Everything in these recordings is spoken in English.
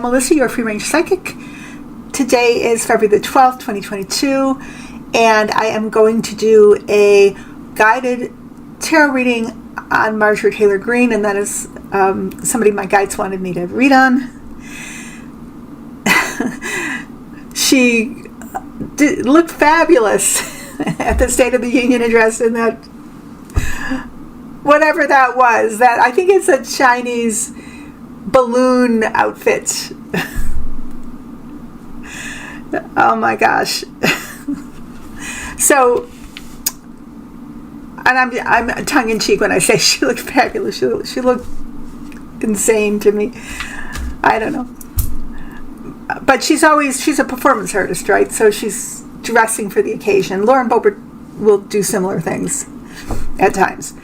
Melissa, your free range psychic. Today is February the 12th, 2022, and I am going to do a guided tarot reading on Marjorie Taylor Greene, and that is somebody my guides wanted me to read on. She looked fabulous at the State of the Union address in that, whatever that was, that I think it's a Chinese balloon outfit. Oh my gosh. So, and I'm tongue-in-cheek when I say she looked fabulous. She looked insane to me. I don't know. But she's a performance artist, right? So she's dressing for the occasion. Lauren Boebert will do similar things at times.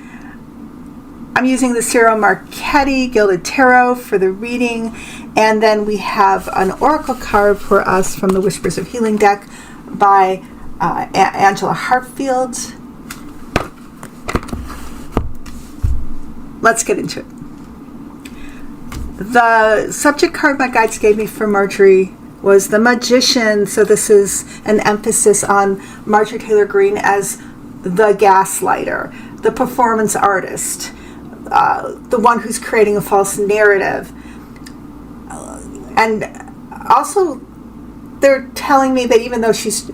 I'm using the Ciro Marchetti Gilded Tarot for the reading, and then we have an oracle card for us from the Whispers of Healing deck by Angela Hartfield. Let's get into it. The subject card my guides gave me for Marjorie was the Magician, so this is an emphasis on Marjorie Taylor Greene as the gaslighter, the performance artist, the one who's creating a false narrative. And also, they're telling me that even though she's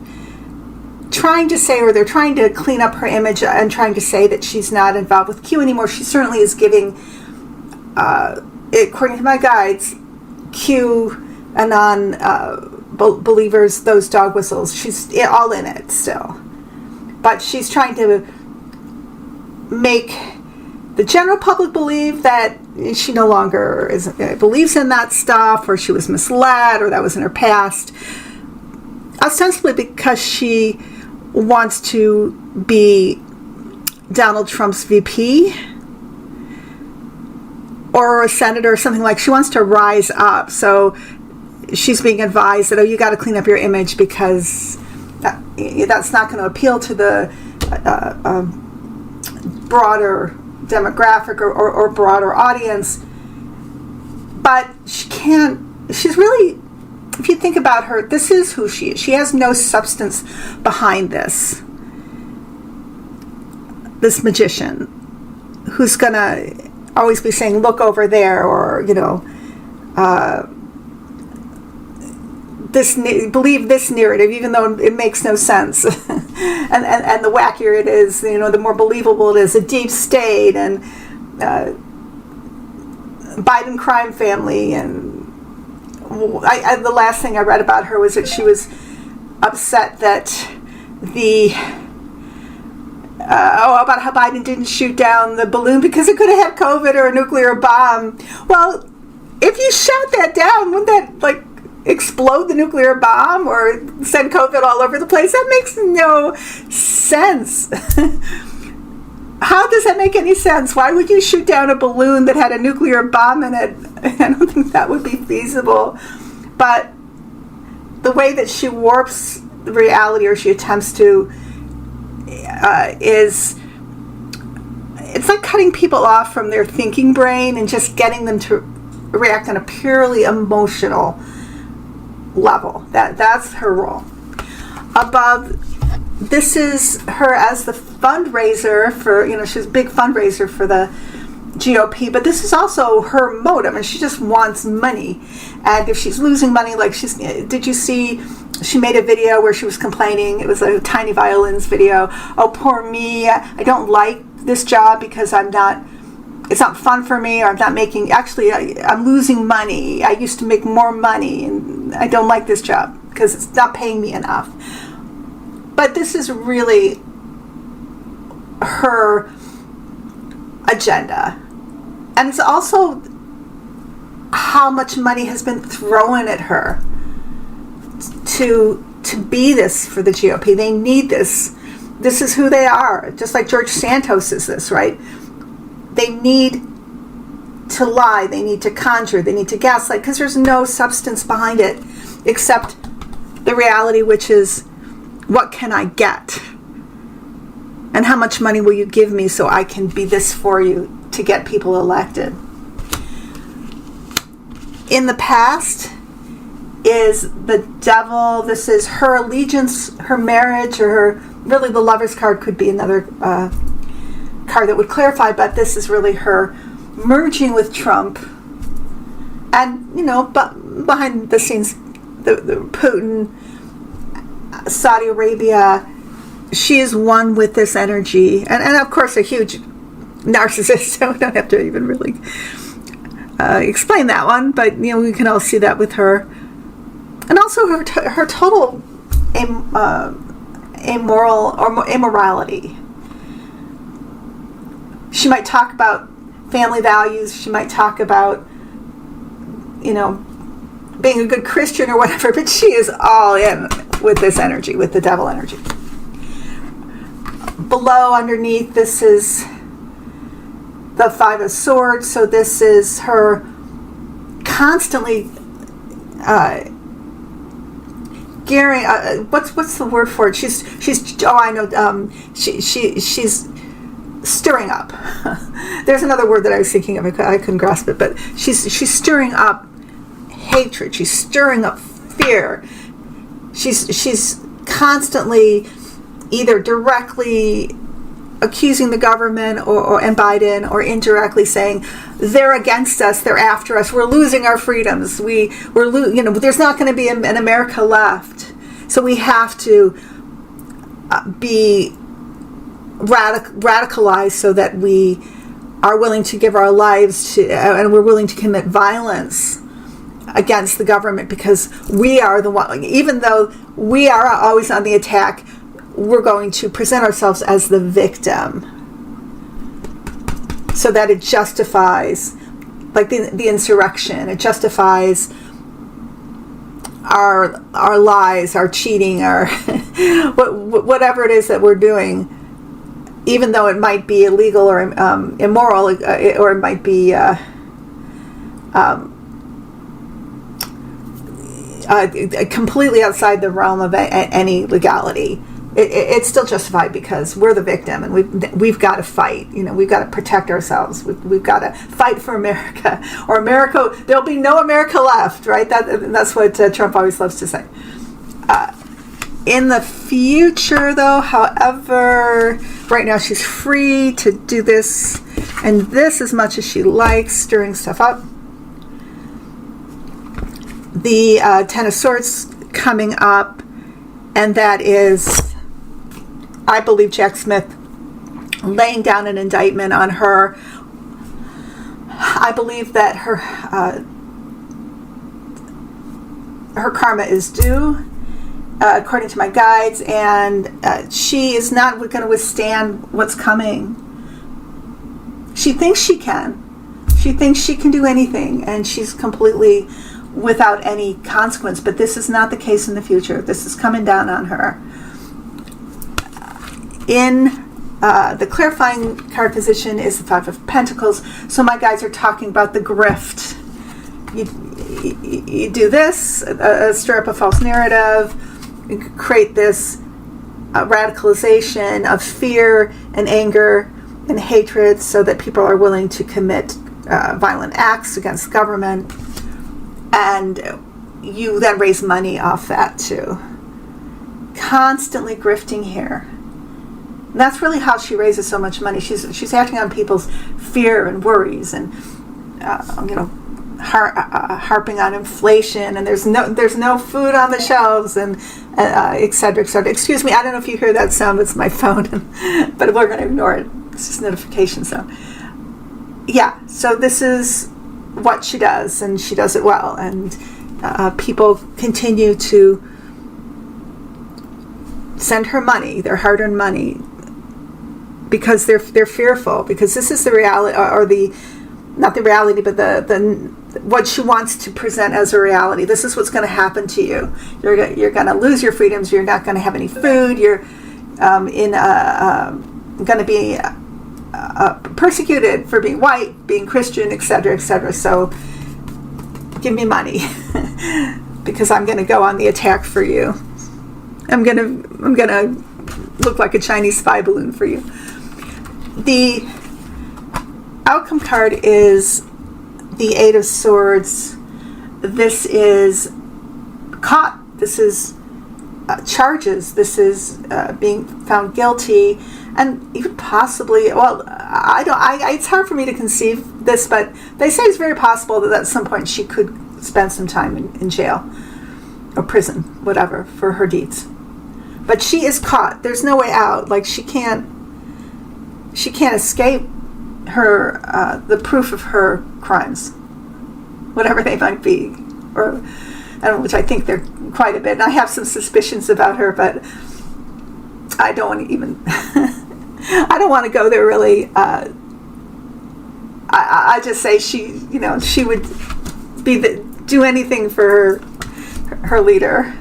trying to say, or they're trying to clean up her image and trying to say that she's not involved with Q anymore, she certainly is giving, according to my guides, Q and non-believers those dog whistles. She's all in it still. But she's trying to make the general public believe that she no longer believes in that stuff, or she was misled, or that was in her past, ostensibly because she wants to be Donald Trump's VP or a senator or something. Like, she wants to rise up. So she's being advised that, you got to clean up your image because that's not going to appeal to the broader demographic or broader audience. But she's really, if you think about her, this is who she is. She has no substance behind this magician who's gonna always be saying, look over there, or believe this narrative, even though it makes no sense. and the wackier it is, the more believable it is. A deep state and Biden crime family. And the last thing I read about her was that she was upset that about how Biden didn't shoot down the balloon because it could have had COVID or a nuclear bomb. Well, if you shot that down, wouldn't that explode the nuclear bomb or send COVID all over the place? That makes no sense. How does that make any sense? Why would you shoot down a balloon that had a nuclear bomb in it? I don't think that would be feasible. But the way that she warps the reality, or she attempts to, it's like cutting people off from their thinking brain and just getting them to react on a purely emotional level. That's her role. Above, this is her as the fundraiser for, she's a big fundraiser for the GOP, but this is also her motive, and she just wants money. And if she's losing money, did you see, she made a video where she was complaining, it was a Tiny Violins video, oh, poor me, I don't like this job because it's not fun for me, or I'm not making, I'm losing money. I used to make more money, and I don't like this job because it's not paying me enough. But this is really her agenda. And it's also how much money has been thrown at her to be this for the GOP. They need this. This is who they are. Just like George Santos is this, right? They need to lie. They need to conjure. They need to gaslight because there's no substance behind it except the reality, which is, what can I get? And how much money will you give me so I can be this for you to get people elected? In the past, is the Devil. This is her allegiance, her marriage, or her, really the Lover's card could be another card that would clarify, but this is really her merging with Trump. And, but behind the scenes, the Putin, Saudi Arabia, she is one with this energy. And of course, a huge narcissist, so we don't have to even really explain that one, but, we can all see that with her. And also her total immorality. She might talk about family values. She might talk about, being a good Christian or whatever, but she is all in with this energy, with the Devil energy. Below, underneath, this is the Five of Swords. So this is her constantly gearing. What's the word for it? She's stirring up. There's another word that I was thinking of. I couldn't grasp it, but she's stirring up hatred. She's stirring up fear. She's constantly either directly accusing the government and Biden, or indirectly saying they're against us, they're after us, we're losing our freedoms, there's not going to be an America left, so we have to be radicalized so that we are willing to give our lives to, and we're willing to commit violence against the government, because we are the one, even though we are always on the attack, we're going to present ourselves as the victim so that it justifies, like the insurrection, it justifies our lies, our cheating, our whatever it is that we're doing, even though it might be illegal or immoral, or it might be completely outside the realm of any legality. It's still justified because we're the victim, and we've got to fight. We've got to protect ourselves. We've got to fight for America, or America. There'll be no America left, right? That's what Trump always loves to say. In the future, though, however, right now she's free to do this and this as much as she likes, stirring stuff up. The Ten of Swords coming up, and that is, I believe, Jack Smith laying down an indictment on her. I believe that her karma is due, according to my guides, and she is not going to withstand what's coming. She thinks she can. She thinks she can do anything, and she's completely without any consequence, but this is not the case in the future. This is coming down on her. In the clarifying card position is the Five of Pentacles. So my guides are talking about the grift. You do this, stir up a false narrative, create this radicalization of fear and anger and hatred so that people are willing to commit violent acts against the government. And you then raise money off that too. Constantly grifting here. And that's really how she raises so much money. She's acting on people's fear and worries, and harping on inflation, and there's no food on the shelves, and et cetera, et cetera. Excuse me, I don't know if you hear that sound. It's my phone, but we're going to ignore it. It's just notification sound. Yeah. So this is what she does, and she does it well, and people continue to send her money, their hard-earned money, because they're fearful, because this is the reality, or not the reality, but the what she wants to present as a reality. This is what's going to happen to you. You're going to lose your freedoms. You're not going to have any food. You're going to be persecuted for being white, being Christian, etc., etc. So give me money because I'm going to go on the attack for you. I'm gonna look like a Chinese spy balloon for you. The outcome card is the Eight of Swords. This is caught. This is charges. This is being found guilty, and even possibly. Well, I don't. It's hard for me to conceive this, but they say it's very possible that at some point she could spend some time in jail or prison, whatever, for her deeds. But she is caught. There's no way out. Like she can't escape her the proof of her crimes, whatever they might be, or I don't know, which I think they're quite a bit. And I have some suspicions about her, but I don't want to even. I don't want to go there really. I just say she would do anything for her leader.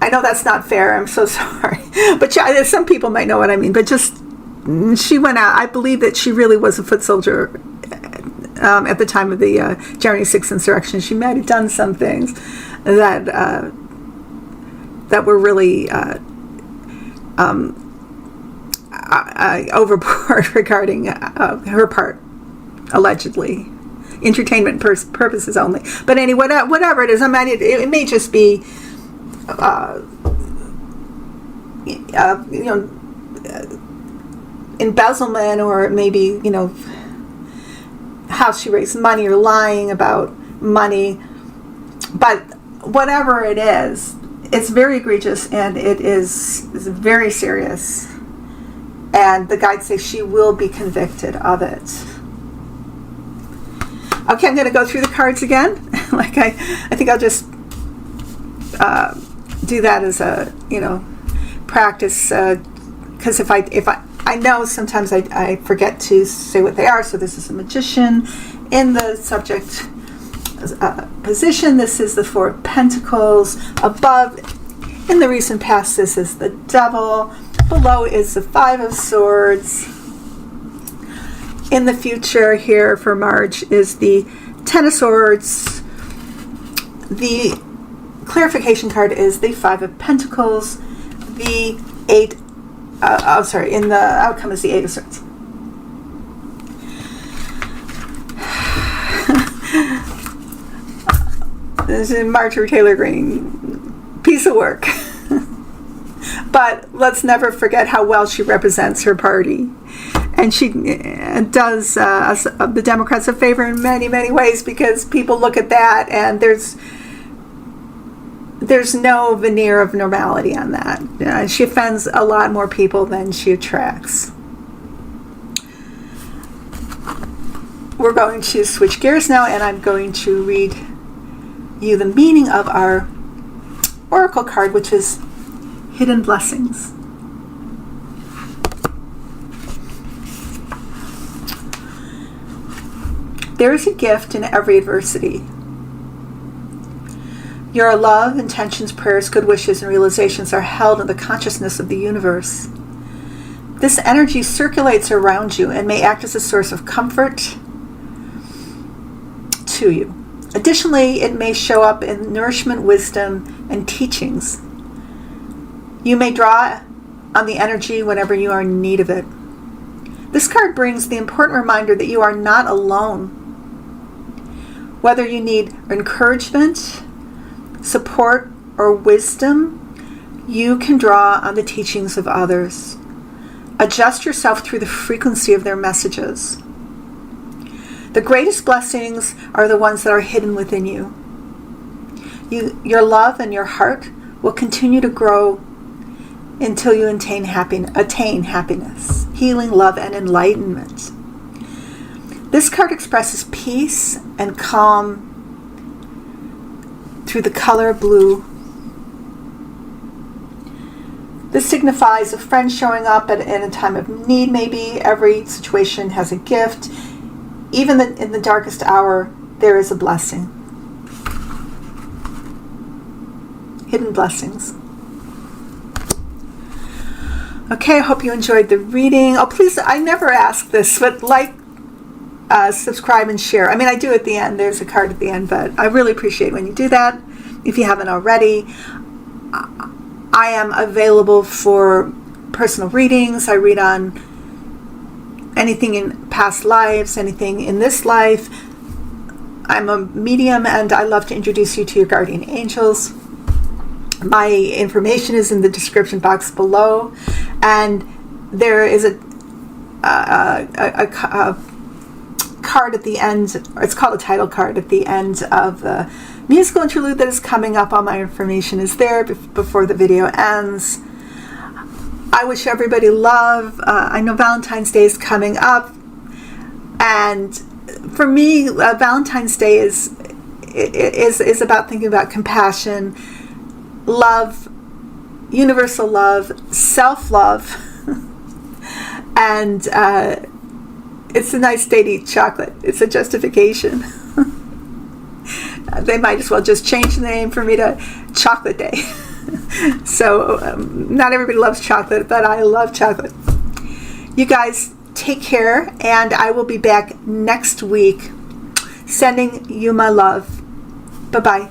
I know that's not fair. I'm so sorry, but some people might know what I mean. But just she went out. I believe that she really was a foot soldier at the time of the January 6th insurrection. She might have done some things that were really overboard regarding her part, allegedly. Entertainment purposes only. But anyway, whatever it is, I mean, it may just be, embezzlement, or maybe, how she raised money or lying about money. But whatever it is, it's very egregious, and it is very serious. And the guides say she will be convicted of it. Okay, I'm going to go through the cards again. Like I think I'll just do that as a practice, because if I know sometimes I forget to say what they are. So this is a magician in the subject position. This is the Four of Pentacles. Above, in the recent past, this is the Devil. Below is the Five of Swords. In the future here for Marge is the Ten of Swords. The clarification card is the Five of Pentacles. The Eight. In the outcome is the Eight of Swords. This is Marjorie Taylor Greene. Piece of work. But let's never forget how well she represents her party. And she does the Democrats a favor in many, many ways, because people look at that and there's no veneer of normality on that. She offends a lot more people than she attracts. We're going to switch gears now, and I'm going to read you the meaning of our oracle card, which is Hidden Blessings. There is a gift in every adversity. Your love, intentions, prayers, good wishes, and realizations are held in the consciousness of the universe. This energy circulates around you and may act as a source of comfort to you. Additionally, it may show up in nourishment, wisdom, and teachings. You may draw on the energy whenever you are in need of it. This card brings the important reminder that you are not alone. Whether you need encouragement, support, or wisdom, you can draw on the teachings of others. Adjust yourself through the frequency of their messages. The greatest blessings are the ones that are hidden within you. Your love and your heart will continue to grow until you attain happiness, healing, love, and enlightenment. This card expresses peace and calm through the color blue. This signifies a friend showing up in a time of need, maybe. Every situation has a gift. Even in the darkest hour, there is a blessing. Hidden blessings. Okay, I hope you enjoyed the reading. Oh, please, I never ask this, but subscribe and share. I mean, I do at the end. There's a card at the end, but I really appreciate when you do that. If you haven't already, I am available for personal readings. I read on anything in past lives, anything in this life. I'm a medium, and I love to introduce you to your guardian angels. My information is in the description box below, and there is a card at the end, or it's called a title card at the end of the musical interlude that is coming up. All my information is there before the video ends. I wish everybody love. I know Valentine's Day is coming up, and for me, Valentine's Day is about thinking about compassion, love, universal love, self-love, and it's a nice day to eat chocolate. It's a justification. They might as well just change the name for me to Chocolate Day. So not everybody loves chocolate, but I love chocolate. You guys take care, and I will be back next week sending you my love. Bye-bye.